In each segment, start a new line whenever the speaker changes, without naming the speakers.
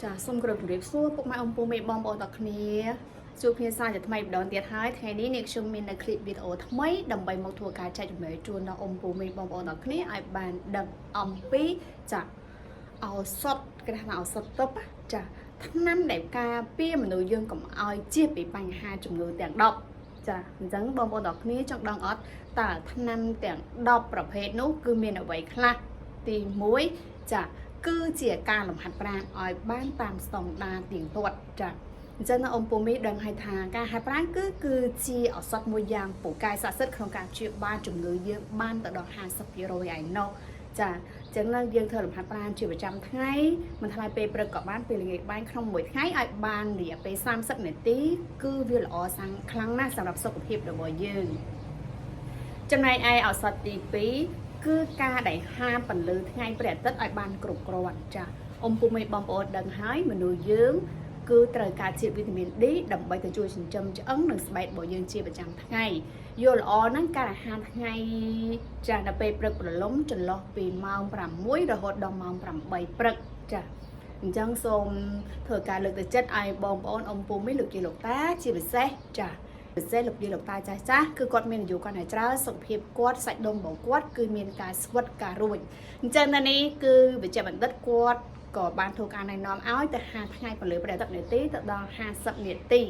ចាសូមគោរពជម្រាបសួរពុកម៉ែអំពូមេបងប្អូនទាំងគ្នាជួបគ្នាសារជាថ្មីម្ដងទៀតហើយថ្ងៃនេះអ្នកខ្ញុំមាននៅคลิปវីដេអូថ្មីដើម្បីមកធ្វើការចែករំលែកជូនដល់អំពូមេបងប្អូនទាំងគ្នាឲ្យបានដឹងអំពីចាឱសថគេថាឱសថទិព្វចាថ្នាំដែលការពារមនុស្សយើងកុំឲ្យជៀសពីបញ្ហាជំងឺទាំង10ចាអញ្ចឹងបងប្អូនទាំងគ្នាចង់ដឹងអត់តើថ្នាំទាំង10ប្រភេទនោះគឺមានអ្វីខ្លះទី1ចាគឺជាការលំហាត់ប្រាណឲ្យបានតាមស្តង់ដារទៀងទាត់ចាអញ្ចឹងអំពូមីដឹងឲ្យថាការហាត់ប្រាណគឺជាឱសថមួយយ៉ាងពូកែស័ក្តិសិទ្ធិក្នុងការព្យាបាលជំងឺយើងបានទៅដល់50%ឯណោះចាអញ្ចឹងយើងធ្វើលំហាត់ប្រាណជាប្រចាំថ្ងៃមិនថ្លៃពេលព្រឹកក៏បានពេលល្ងាចបានក្នុងមួយថ្ងៃឲ្យបានរយៈពេល30នាទីគឺវាល្អខ្លាំងណាស់សម្រាប់សុខភាពរបស់យើងចំណែកឯឱសថទី2គឺការដែលហាមពន្លឺថ្ងៃព្រះអាទិត្យឲ្យបានគ្រប់គ្រាន់ចាអំពុំមេបងប្អូនដឹងហើយមនុស្សយើងគឺត្រូវការជាតិវីតាមីន D ដើម្បីទៅជួយចិញ្ចឹមឆ្អឹងនិងស្បែករបស់យើងជាប្រចាំថ្ងៃយល់ល្អហ្នឹងការអាហារថ្ងៃចានៅពេលព្រឹកព្រលឹមចន្លោះពីម៉ោង6រហូតដល់ម៉ោង8ព្រឹកចាអញ្ចឹងសូមធ្វើការលើកទឹកចិត្តឲ្យបងប្អូនអំពុំមេលោកយាយលោកតាជាពិសេសចាពិសេសលោកយាយលោកតាចាស់គឺគាត់មានអាយុកាន់តែច្រើនសុខភាពគាត់សាច់ដុំរបស់គាត់គឺមានការស្វិតការរួចអញ្ចឹងនេះគឺវិជ្ជបណ្ឌិតគាត់ក៏បានធ្វើការណែនាំឲ្យទៅហាថ្ងៃពលឺប្រតិនាទីទៅដល់50នាទី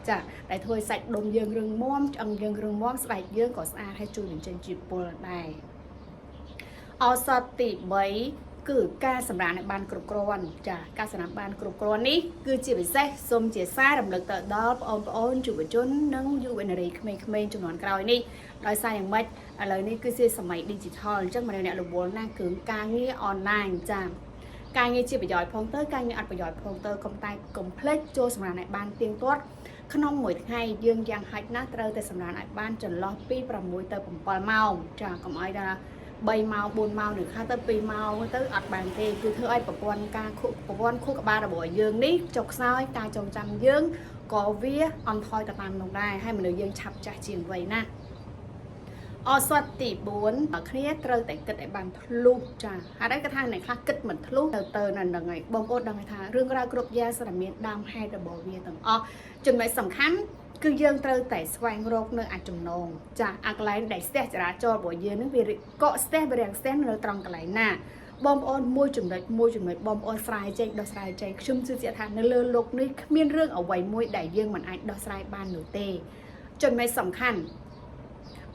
ចាដែលធ្វើសាច់ដុំយើងរឹងមាំឆ្អឹងយើងរឹងមាំស្បែកយើងក៏ស្អាតហើយជួយបញ្ចេញជាតិពុលដែរឱសថទី3គឺការសម្រាកឲ្យបានគ្រប់គ្រាន់ចាការសម្រាកបានគ្រប់គ្រាន់នេះគឺជាពិសេសសូមជាសាររំលឹកទៅដល់បងប្អូនយុវជននិងយុវនារីក្មេងៗជំនាន់ក្រោយនេះដោយសារយ៉ាងម៉េចឥឡូវនេះគឺជាសម័យ digital អញ្ចឹងមនុស្សអ្នករវល់ណាស់គឺការងារអនឡាញចាការងារជាប្រយោជន៍ផងទៅការងារអត់ប្រយោជន៍ផងទៅកុំតែកុំភ្លេចចូលសម្រាកឲ្យបានទៀងទាត់ក្នុងមួយថ្ងៃយើងយ៉ាងហោចណាស់ត្រូវតែសម្រាកឲ្យបានចន្លោះពី6ទៅ7ម៉ោងចាកុំឲ្យថា3ម៉ោង4ម៉ោងឬខាទៅ2ម៉ោងទៅអត់បានទេគឺធ្វើឲ្យប្រព័ន្ធខួរក្បាលរបស់យើងនេះចុកខ្សោយការចងចាំយើងក៏វាអន់ថយទៅតាមនោះដែរហើយមនុស្សយើងឆាប់ចាស់ជាងវ័យណាឱសថទី4គ្នាត្រូវតែគិតឲ្យបានធ្លុះចាហើយគាត់ថាអ្នកខ្លះគិតមិនធ្លុះទៅនៅនឹងហើយបងប្អូនដឹងថារឿងរ៉ាវគ្រប់យ៉ាងសន្មានដើមហេតុរបស់វាទាំងអស់ចំណុចសំខាន់គឺយើងត្រូវតែស្វែងរកនៅអាចចំណងចាអាកន្លែងដែលស្ទះចរាចរណ៍របស់យើងនឹងវាកកស្ទះវារាំងស្ទះនៅត្រង់កន្លែងណាបងប្អូនមួយចំណុចបងប្អូនស្រាយចេញដោះស្រាយចេញខ្ញុំជឿជាក់ថានៅលើโลกនេះគ្មានរឿងអ្វីមួយដែលយើងមិនអាចដោះស្រាយបាននោះទេចំណុចសំខាន់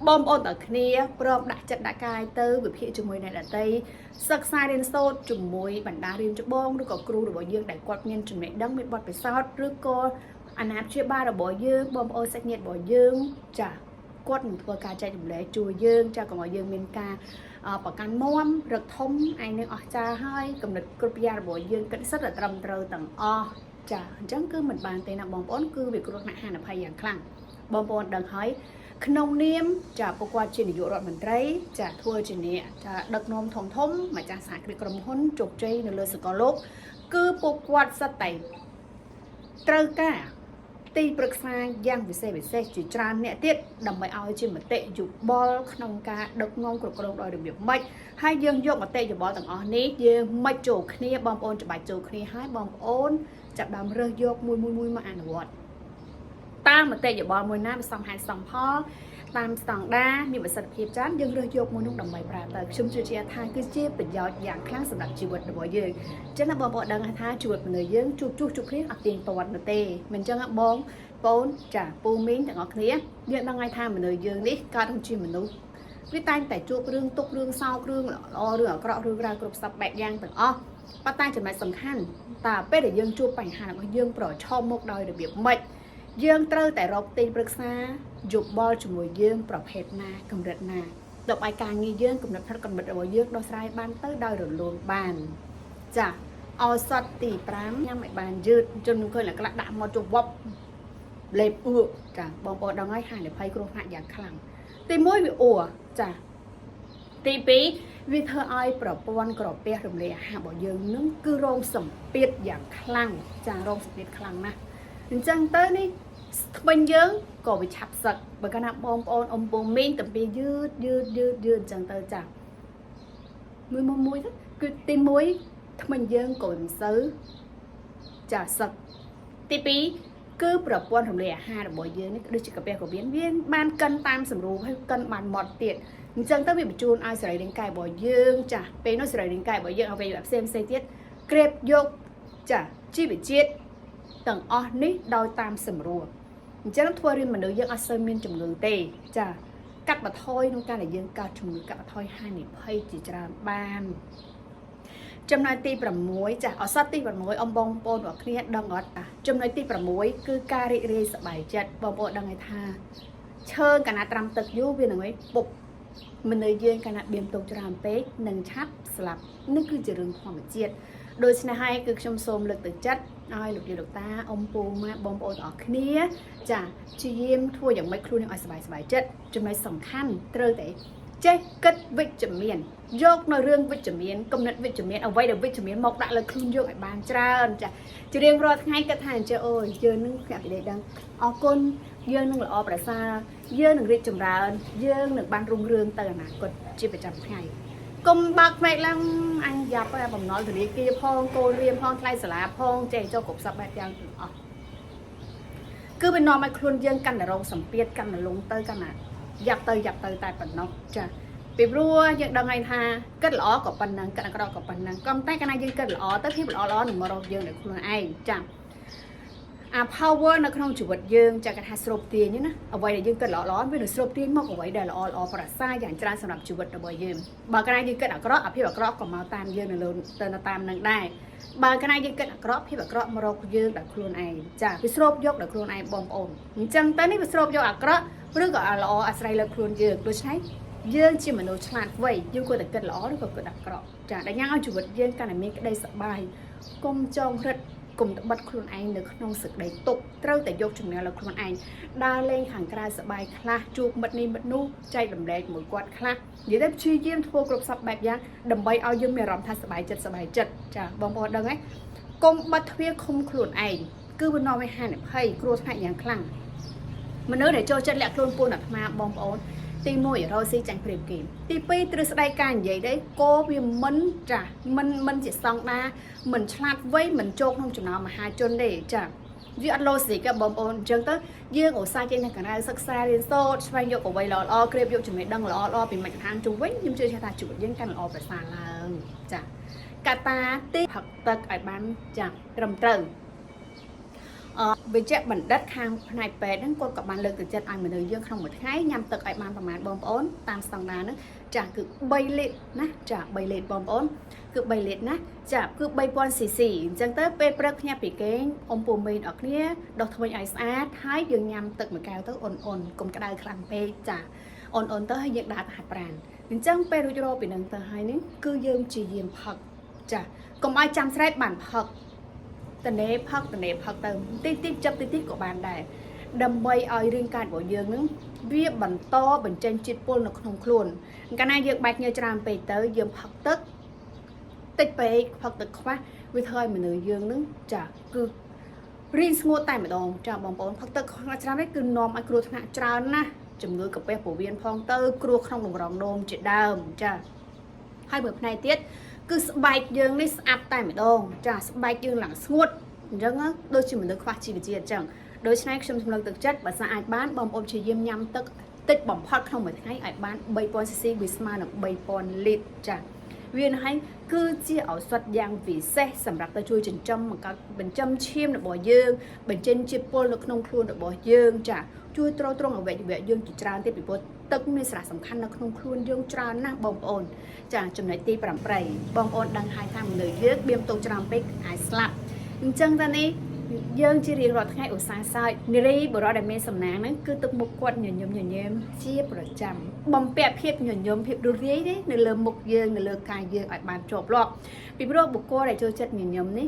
បងប្អូនទាំងគ្នាព្រមដាក់ចិត្តដាក់កាយទៅវិភាគជាមួយអ្នកដទៃសិក្សារៀនសូត្រជាមួយបណ្ដារៀនច្បងឬក៏គ្រូរបស់យើងដែលគាត់មានចំណេះដឹងមានបទពិសោធន៍ឬក៏អាណាព្យាបាលរបស់យើងបងប្អូនសាច់ញាតិរបស់យើងចាគាត់នឹងធ្វើការចែករំលែកជួយយើងចាកុំឲ្យយើងមានការប្រកាន់មាំរឹកធំឯនឹងអស់ចាហើយកំណត់គ្រប់យ៉ាងរបស់យើងគិតសិតតែត្រឹមត្រូវទាំងអស់ចាអញ្ចឹងគឺមិនបានទេណាបងប្អូនគឺវាគ្រោះថ្នាក់ហានិភ័យយ៉ាងខ្លាំងបងប្អូនដឹងហើយក្នុងនាមចាពួកគាត់ជានាយករដ្ឋមន្ត្រីចាធ្វើជាអ្នកចាដឹកនាំធំម្ចាស់សហគ្រាសក្រុមហ៊ុនជោគជ័យនៅលើសកលលោកគឺពួកគាត់សិតតែត្រូវការទីប្រឹក្សាយ៉ាងពិសេសជាច្រើនអ្នកទៀតដើម្បីឲ្យជាមតិយោបល់ក្នុងការដឹកនាំគ្រប់គ្រងដោយរបៀបម៉េចហើយយើងយកមតិយោបល់ទាំងអស់នេះយើងមិនចូលគ្នាបងប្អូនច្បាច់ចូលគ្នាហើយបងប្អូនចាប់ដើមរើសយកមួយមកអនុវត្តតាមមតិយោបល់មួយណាវាសមហេតុសមផលតាមស្តង់ដារមានប្រសិទ្ធភាពច្រើនយើងរើសយកមួយនោះដើម្បីប្រើទៅខ្ញុំជឿជាក់ថាគឺជាប្រយោជន៍យ៉ាងខ្លាំងសម្រាប់ជីវិតរបស់យើងអញ្ចឹងបងប្អូនដឹងថាជីវិតមនុស្សយើងជួបគ្នាអត់ទៀងទាត់នោះទេមិនអញ្ចឹងបងប្អូនចាពូមីងទាំងអស់គ្នាយើងដឹងថាមនុស្សយើងនេះកើតមកជាមនុស្សវាតែងតែជួបរឿងទុក្ខរឿងសោករឿងល្អរឿងអាក្រក់រឿងរ៉ាវគ្រប់សពបែបយ៉ាងទាំងអស់ប៉ុន្តែចំណុចសំខាន់តើពេលដែលយើងជួបបញ្ហារបស់យើងប្រឈមមុខដោយរបៀបម៉េចយើងត្រូវតែរកទីប្រឹក្សាយោបល់ជាមួយយើងប្រភេទណាកម្រិតណាដើម្បីឲ្យការងារយើងកំណត់ផាត់កម្រិតរបស់យើងដោះស្រាយបានទៅដោយរលូនបានចាឱសថទី5ញ៉ាំឲ្យបានយឺតជនមិនឃើញតែខ្លះដាក់មកជវប់លេបអួចាបងប្អូនដឹងហើយហានិភ័យគ្រោះថ្នាក់យ៉ាងខ្លាំងទី1វាអួចាទី2វាធ្វើឲ្យប្រព័ន្ធក្រពះរំលាយអាហាររបស់យើងនឹងគឺរងសម្ពាធយ៉ាងខ្លាំងចារងសម្ពាធខ្លាំងណាស់អញ្ចឹងទៅនេះថ្មិញយើងក៏វាឆាប់សឹកបើកាលណាបងប្អូនអំពូមីងតំពីយឺតអញ្ចឹងទៅចាមួយទៅគឺទី1ថ្មិញយើងក៏មិនសូវ ចាសឹកទី2គឺប្រព័ន្ធរំលាយអាហាររបស់យើងនេះដូចជាកាពះកាវៀនវាបានកិនតាមសម្រួលហើយកិនបានម៉ត់ទៀតអញ្ចឹងទៅវាបញ្ជូនឲ្យសរីរាង្គកាយរបស់យើងចាពេលនោះសរីរាង្គកាយរបស់យើងឲ្យវាផ្សេងទៀតក្រេបយកចាជីវជាតិទាំងអស់នេះដោយតាមសម្រួលអញ្ចឹងធ្វើឲ្យមនុស្សយើងអត់សូវមានជំងឺទេចាកាត់បន្ថយក្នុងការដែលយើងកើតជំងឺកាត់បន្ថយហានិភ័យជាច្រើនបានចំណុចទី6ចាឱសថទី6អំបងប្អូនរបស់គ្នាដឹងអត់ចំណុចទី6គឺការរីករាយសប្បាយចិត្តបងប្អូនដឹងថាឈើកាលណាត្រាំទឹកយូរវានឹងឲ្យពុកមនុស្សយើងកាលណាបៀមទុកច្រើនពេកនឹងឆាប់ស្លាប់នេះគឺជារឿងធម្មជាតិដូច្នេះហើយគឺខ្ញុំសូមលើកទឹកចិត្តឲ្យលោកយាយលោកតាអ៊ំពូម៉ែបងប្អូនទាំងអស់គ្នាចាព្យាយាមធ្វើយ៉ាងម៉េចខ្លួនយើងឲ្យសប្បាយចិត្តចំណុចសំខាន់ត្រូវតែចេះគិតវិជ្ជមានយកនៅរឿងវិជ្ជមានគំនិតវិជ្ជមានអ្វីដែលវិជ្ជមានមកដាក់លើខ្លួនយើងឲ្យបានច្រើនចាជារៀងរាល់ថ្ងៃគិតថាអញ្ចឹងអូយយើងនឹងភ្នាក់ពីដឹងអរគុណយើងនឹងល្អប្រសើរយើងនឹងរីកចម្រើនយើងនឹងបានរុងរឿងទៅអនាគតជាប្រចាំថ្ងៃកុំបើកភ្នែកឡើងអញយ៉ាប់ហើយបំណុលធនាគារផងកូនរៀនផងថ្លៃសាលាផងចេះចូលគ្រប់សពបែបយ៉ាងទាំងអស់គឺវានាំឲ្យខ្លួនយើងកាន់តែរងសម្ពាធកាន់តែលងទៅកាន់តែយ៉ាប់ទៅតែប៉ុណ្ណោះចាពីព្រោះយើងដឹងហើយថាគិតល្អក៏ប៉ុណ្ណឹងគិតអាក្រក់ក៏ប៉ុណ្ណឹងក៏តែកាលណាយើងគិតល្អទៅភាពល្អនឹងមករកយើងដោយខ្លួនឯងចាអា power នៅក្នុងជីវិតយើងចាគេថាស្រូបទាញណាអ្វីដែលយើងគិតល្អវានឹងស្រូបទាញមកអ្វីដែលល្អប្រសើរយ៉ាងច្រើនសម្រាប់ជីវិតរបស់យើងបើកាលណាយើងគិតអាក្រក់អាភាពអាក្រក់ក៏មកតាមយើងនៅលើទៅតាមនឹងដែរបើកាលណាយើងគិតអាក្រក់ភាពអាក្រក់មករកយើងដោយខ្លួនឯងចាវាស្រូបយកដោយខ្លួនឯងបងប្អូនអញ្ចឹងទៅនេះវាស្រូបយកអាក្រក់ឬក៏ល្អអាស្រ័យលើខ្លួនយើងដូច្នេះយើងជាមនុស្សឆ្លាតវៃយើងគួរតែគិតល្អឬក៏គិតអាក្រក់ចាដែលញ៉ាំងឲ្យជីវិតយើងកាន់តែមានក្តីសប្បាយកុំចងរិតកុំត្បិតខ្លួនឯងនៅក្នុងសេចក្តីទុក្ខត្រូវតែយកចំណេះលើខ្លួនឯងដើរលេងខាងក្រៅសប្បាយខ្លះជួបមិត្តនេះមិត្តនោះចែករំលែកមួយគាត់ខ្លះនិយាយទៅព្យាយាមធ្វើគ្រប់សពបែបយ៉ាងដើម្បីឲ្យយើងមានអារម្មណ៍ថាសប្បាយចិត្តចាបងប្អូនដឹងហើយកុំបិទទ្វារឃុំខ្លួនឯងគឺវានាំឲ្យហានិភ័យគ្រោះថ្នាក់យ៉ាងខ្លាំងមនុស្សដែលចូលចិត្តលាក់ខ្លួនពួនអាត្មាបងប្អូនទី1រកស៊ីចាញ់ព្រៀបគេទី2ទ្រឹស្ដីការនិយាយđấyក៏វាមិនចាមិនជាស្តង់ដារមិនឆ្លាតវៃមិនចូលក្នុងចំណោមមហាជនទេចាវាអត់ឡូស៊ីកបងប្អូនអញ្ចឹងទៅយើងឧស្សាហ៍ចេញនៅកណ្ដាលសិក្សារៀនសូត្រស្វែងយកអ្វីល្អៗក្រេបយកចំណេះដឹងល្អៗពីមជ្ឈដ្ឋានជុំវិញខ្ញុំជឿថាជីវិតយើងកាន់ល្អប្រសើរឡើងចាកត្តាទីផឹកទឹកឲ្យបានចាត្រឹមត្រូវវិជ្ជបណ្ឌិតខាងផ្នែកពេទ្យហ្នឹងគាត់ក៏បានលើកទឹកចិត្តឲ្យមនុស្សយើងក្នុងមួយថ្ងៃញ៉ាំទឹកឲ្យបានប្រមាណបងប្អូនតាមស្តង់ដារហ្នឹងចាគឺ3លីត្រណាចា3លីត្របងប្អូនគឺ3លីត្រណាចាគឺ3000 cc អញ្ចឹងទៅពេលព្រឹកញាប់ពីគេងអ៊ំពូមីនអរគ្នាដុសធ្មេញឲ្យស្អាតហើយយើងញ៉ាំទឹកមួយកែវទៅអ៊ុនកុំក្តៅខ្លាំងពេកចាអ៊ុនទៅហើយយើងដាក់ទៅហាត់ប្រាណអញ្ចឹងពេលរួចរាល់ពីហ្នឹងទៅហើយនេះគឺយើងជាយាមផឹកចាកុំឲ្យចាំស្រែកបានផឹកតនេផឹកទៅតិចក៏បានដែរដើម្បីឲ្យរាងកាយរបស់យើងនឹងវាបន្តបញ្ចេញជាតិពុលនៅក្នុងខ្លួនកាលណាយើងបែកញើសច្រើនពេកទៅយើងផឹកទឹកតិចពេកផឹកទឹកខ្វះវាធ្វើឲ្យមនុស្សយើងនឹងចាគឺរៀងស្ងួតតែម្ដងចាបងប្អូនផឹកទឹកច្រើននេះគឺនាំឲ្យគ្រោះថ្នាក់ច្រើនណាស់ជំងឺកាពះពោះវៀនផងទៅគ្រោះក្នុងតម្រងនោមជាដើមចាហើយមួយផ្នែកទៀតគឺស្បែកយើងនេះស្អាប់តែម្ដងចាស្បែកយើងឡើងស្ងួតអញ្ចឹងដូចជាមនុស្សខ្វះជីវជាតិអញ្ចឹងដូច្នេះខ្ញុំសម្លឹងទឹកចិត្តបើសិនអាចបានបងប្អូនព្យាយាមញ៉ាំទឹកតិចបំផុតក្នុងមួយថ្ងៃឲ្យបាន3000 cc វាស្មើនឹង3000លីត្រចាវាហើយគឺជាឱសថយ៉ាងពិសេសសម្រាប់ទៅជួយចិញ្ចឹមបង្កើតបញ្ចឹមឈាមរបស់យើងបញ្ចេញជាតិពុលនៅក្នុងខ្លួនរបស់យើងចាជួយទ្រទ្រង់អวัยวៈយើងជាច្រើនទៀតពីព្រោះទឹកមានសារៈសំខាន់នៅក្នុងខ្លួនយើងច្រើនណាស់បងប្អូនចាចំណុចទី8បងប្អូនដឹងហើយថាមនុស្សយើងបៀមទុកច្រើនពេកអាចស្លាប់អញ្ចឹងតានេះយើងជារៀងរាល់ថ្ងៃឧស្សាហ៍សើចនារីបរិបទដែលមានសំណាងហ្នឹងគឺទឹកមុខគាត់ញញឹមជាប្រចាំបំពាក់ភាពញញឹមភាពរស់រាយទេនៅលើមុខយើងនៅលើកាយយើងឲ្យបានជាប់លាប់ពីព្រោះបុគ្គលដែលចូលចិត្តញញឹមនេះ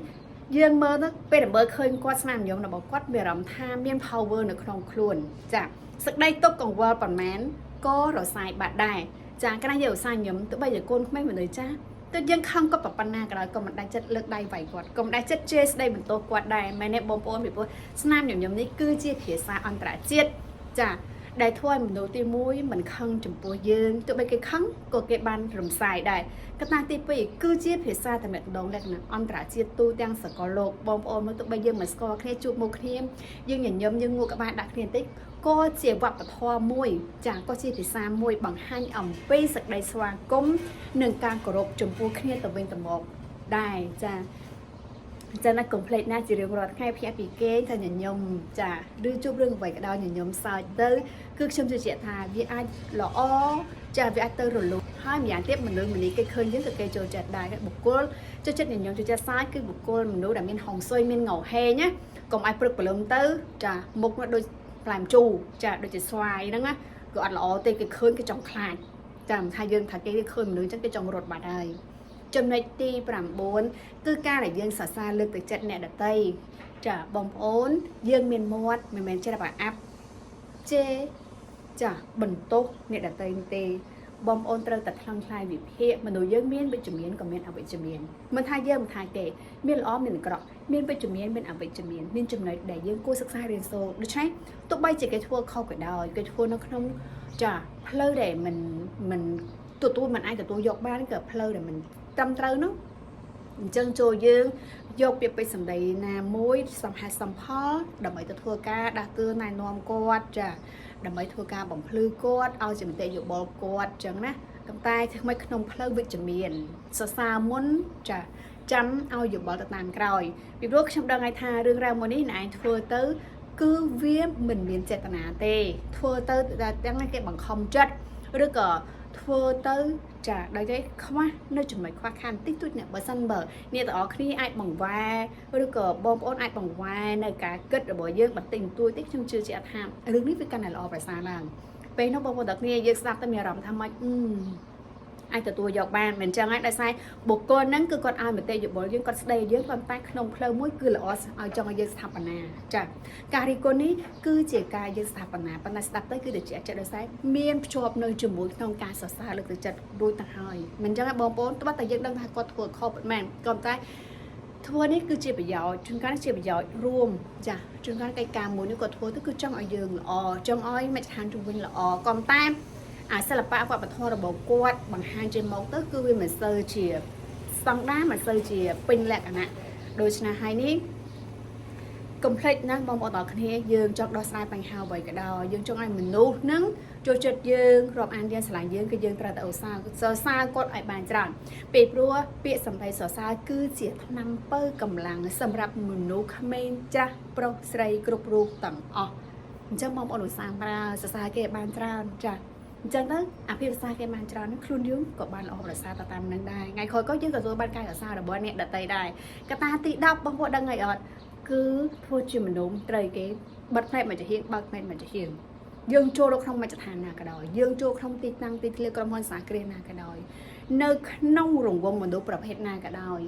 យើងមើលទៅពេលដែលមើលឃើញគាត់ស្នាមញញឹមរបស់គាត់មានអារម្មណ៍ថាមាន power នៅក្នុងខ្លួនចាសក្តីទុកកង្វល់ប៉ុន្មានក៏រសាយបាត់ដែរចាក្រៅយើងឧស្សាហ៍ញញឹមទៅបីជាកូនក្មេងមនុស្សចាទៅយើងខឹងក៏ប៉ុណ្ណាក៏ដោយក៏មិនដាច់ចិត្តលើកដៃវាយគាត់ក៏មិនដាច់ចិត្តជេរស្ដីបន្ទោសគាត់ដែរមែនទេបងប្អូនពីព្រោះស្នាមញញឹមនេះគឺជាភាសាអន្តរជាតិចា đại thôi mình đầu tiên muối mình khăn chụp bùa dương tụi bay cái khăn của cái ban rầm xài đại cái ta tiếp bị cứ chia phía xa thì mẹ đón lại nè ông trả chia tu đang sợ có lột bom ôm mới tụi bay dương mà score kia chụp một thêm dương nhìn nhầm dương ngô các bạn đặt tiền tích có chia vặt và thoa môi chẳng có chia phía xa môi bằng hai ẩm bây sực đầy xoa cũng nâng càng cổ rộp chụp bùa kia tụi bên tụi một đài cha cho nên complete na chỉ riêng rồi khai phía bị kén cho nhận nhom chả đưa chụp rừng vậy cái đó nhận nhom sai tới cứ chăm chú chuyện thà vì ai lõ chả vì ai tới rồi luôn hai mình tiếp mình nuôi mình đi cái khơi những cái trò chặt đài cái bục cô cho chết nhận nhom cho chết sai cái bục cô mình nuôi đã miên hồng xoay miên ngầu he nhá còn ai bực bận tới chả một nó đôi làm chu chả đôi chỉ xoài đó á gọi lõ tới cái khơi cái trồng khai chả thay dương thay cái khơi mình nuôi chắc cái trồng rột bà đâyចំណុចទី9គឺការដែលយើងសរសើរលើកទឹកចិត្តអ្នកដទៃចាបងប្អូនយើងមានមាត់មិនមែនចេះតែអាប់ជេចាបន្ទោសអ្នកដទៃទេបងប្អូនត្រូវតែថ្លឹងថ្លែងវិភាគមនុស្សយើងមានវិជ្ជមានក៏មានអវិជ្ជមានមិនថាយើងមិនថាទេមានល្អមានអាក្រក់មានវិជ្ជមានមានអវិជ្ជមានមានចំណុចដែលយើងគួរសិក្សារៀនសូត្រដូច្នេះទោះបីជាគេធ្វើខុសក៏ដោយគេធ្វើនៅក្នុងចាផ្លូវដែលមិនទទួលមិនអាចទទួលយកបានក៏ផ្លូវដែលមិនត្រឹមត្រូវនោះអញ្ចឹងចូលយើងយកពាក្យពេចន៍សម្ដីណាមួយសំហេតុសំផលដើម្បីទៅធ្វើការដាស់តឿនណែនាំគាត់ចាដើម្បីធ្វើការបំភ្លឺគាត់ឲ្យជាមតិយោបល់គាត់អញ្ចឹងណាប៉ុន្តែថ្មីក្នុងផ្លូវវិជ្ជមានសរសើរមុនចាចាំឲ្យយោបល់ទៅតាមក្រោយពីព្រោះខ្ញុំដឹងហើយថារឿងរ៉ាវមួយនេះណែឯងធ្វើទៅគឺវាមិនមានចេតនាទេធ្វើទៅទាំងគេបង្ខំចិត្តឬក៏ធ្វើទៅចាដោយតែខ្វះនៅចំណុចខ្វះខាតតិចតួចអ្នកបើសិនបើអ្នកទាំងអស់គ្នាអាចបង្វែរឬក៏បងប្អូនអាចបង្វែរនៅការគិតរបស់យើងបន្តិចបន្តួចតិចខ្ញុំជឿជាក់ថារឿងនេះវាកាន់តែល្អប្រសើរឡើងពេលនោះបងប្អូនទាំងគ្នាយើងស្ដាប់ទៅមានអារម្មណ៍ថាម៉េចអាចទទួលយកបានមិនអញ្ចឹងហើយដោយសារបុគ្គលហ្នឹងគឺគាត់ឲ្យមតិយោបល់យើងគាត់ស្ដីយើងប៉ុន្តែក្នុងផ្លូវមួយគឺល្អឲ្យចង់ឲ្យយើងស្ថាបនាចាការរីកគុណនេះគឺជាការយើងស្ថាបនាប៉ុន្តែស្ដាប់ទៅគឺទៅជាចិត្តដោយសារមានភ្ជាប់នៅជាមួយក្នុងការសរសើរលើកទឹកចិត្តរួចទៅហើយមិនអញ្ចឹងហើយបងប្អូនត្បិតតែយើងដឹងថាគាត់ធ្វើខុសប៉ុន្មានក៏តែធ្វើនេះគឺជាប្រយោជន៍ជួនកាលជាប្រយោជន៍រួមចាជួនកាលកិច្ចការមួយនេះគាត់ធ្វើទៅគឺចង់ឲ្យយើងល្អចង់ឲ្យមជ្ឈដ្ឋានជុំវិញល្អក៏តែអាសិល្បៈវប្បធម៌របស់គាត់បង្ហាញចេញមកទៅគឺវាមិនសូវជាស្តង់ដារមិនសូវជាពេញលក្ខណៈដូច្នេះហើយនេះកុំភ្លេចណាបងប្អូនទាំងគ្នាយើងចង់ដោះស្រាយបញ្ហាអ្វីក៏ដោយយើងចង់ឲ្យមនុស្សហ្នឹងចូលចិត្តយើងរាប់អានយើងស្រឡាញ់យើងគឺយើងត្រូវតែឧស្សាហ៍សរសើរគាត់ឲ្យបានច្រើនពីព្រោះពាក្យសម្ដីសរសើរគឺជាថ្នាំពើកម្លាំងសម្រាប់មនុស្សក្មេងចាស់ប្រុសស្រីគ្រប់រូបទាំងអស់អញ្ចឹងបងប្អូនឧស្សាហ៍ប្រើសរសើរគេឲ្យបានច្រើនចាអញ្ចឹងទៅអាភិរសាគេបានច្រើនខ្លួនយើងក៏បានល្អប្រសើរទៅតាមនឹងដែរថ្ងៃក្រោយក៏យើងក៏ទទួលបានការរក្សារបស់អ្នកដតីដែរកត្តាទី10បងប្អូនដឹងហើយអត់គឺធ្វើជាមនុស្សត្រូវគេបិទផ្នែកមកជាហៀងបើកផ្នែកមកជាហៀងយើងចូលទៅក្នុងមជ្ឈដ្ឋានណាក៏ដោយយើងចូលក្នុងទីតាំងទីធ្លាក្រុមហ៊ុនសាគ្រាសណាក៏ដោយនៅក្នុងរង្វង់មនុស្សប្រភេទណាក៏ដោយ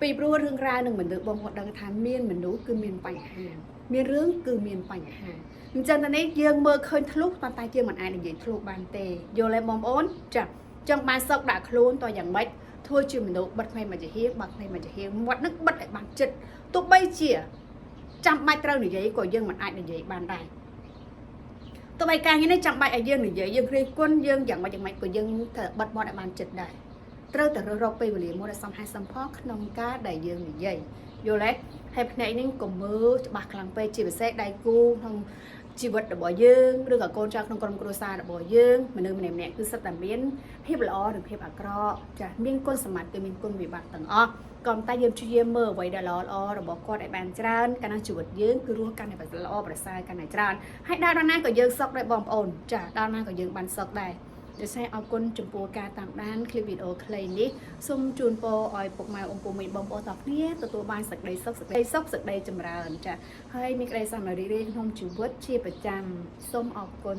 ពីព្រោះរឿងរ៉ាវនឹងមនុស្សបងប្អូនដឹងថាមានមនុស្សគឺមានបញ្ហាមានរឿងគឺមានបញ្ហាអញ្ចឹងតែនេះយើងមើលឃើញធ្លុះប៉ុន្តែយើងមិនអាចនិយាយធ្លុះបានទេយល់ទេបងប្អូនចាចង់បានសុកដាក់ខ្លួនតយ៉ាងម៉េចធ្វើជាមនុស្សបិទផ្នែកមកជាហៀងបាត់ផ្នែកមកជាហៀងមាត់នឹងបិទឲ្យបានចិត្តទោះបីជាចាំបាច់ត្រូវនិយាយក៏យើងមិនអាចនិយាយបានដែរទោះបីការងារនេះចាំបាច់ឲ្យយើងនិយាយយើងគ្រាគុណយើងយ៉ាងម៉េចក៏យើងត្រូវបិទមាត់ឲ្យបានចិត្តដែរត្រូវតែរកពេលវេលាមួយដែលសមហេតុសមផលក្នុងការដែលយើងនិយាយយល់ទេហើយផ្នែកនេះកុំមើលច្បាស់ខ្លាំងពេកជាពិសេសដៃគូក្នុងជីវិតរបស់យើងឬក៏កូនចៅក្នុងក្រុមគ្រួសាររបស់យើងមនុស្សម្នាក់ៗគឺសិតតែមានភាពល្អនិងភាពអាក្រក់ចាមានគុណសម្បត្តិគឺមានគុណវិបត្តិទាំងអស់ក៏តែយើងព្យាយាមមើលអ្វីដែលល្អរបស់គាត់ឲ្យបានច្រើនកាលណាជីវិតយើងគឺរស់កាន់តែល្អប្រសើរកាន់តែច្រើនហើយដល់ណាក៏យើងសុខដែរបងប្អូនចាដល់ណាក៏យើងបានសុខដែរដូច្នេះអរគុណចំពោះការតាមដានคลิปវីដេអូខ្លីនេះសូមជូនពរឲ្យពុកម៉ែអង្គមីបងប្អូនទាំងគ្នាទទួលបានសេចក្តីសុខសេចក្តីចម្រើនចាហើយមានក្តីសន្តិរីករាយក្នុងជីវិតជាប្រចាំសូមអរគុណ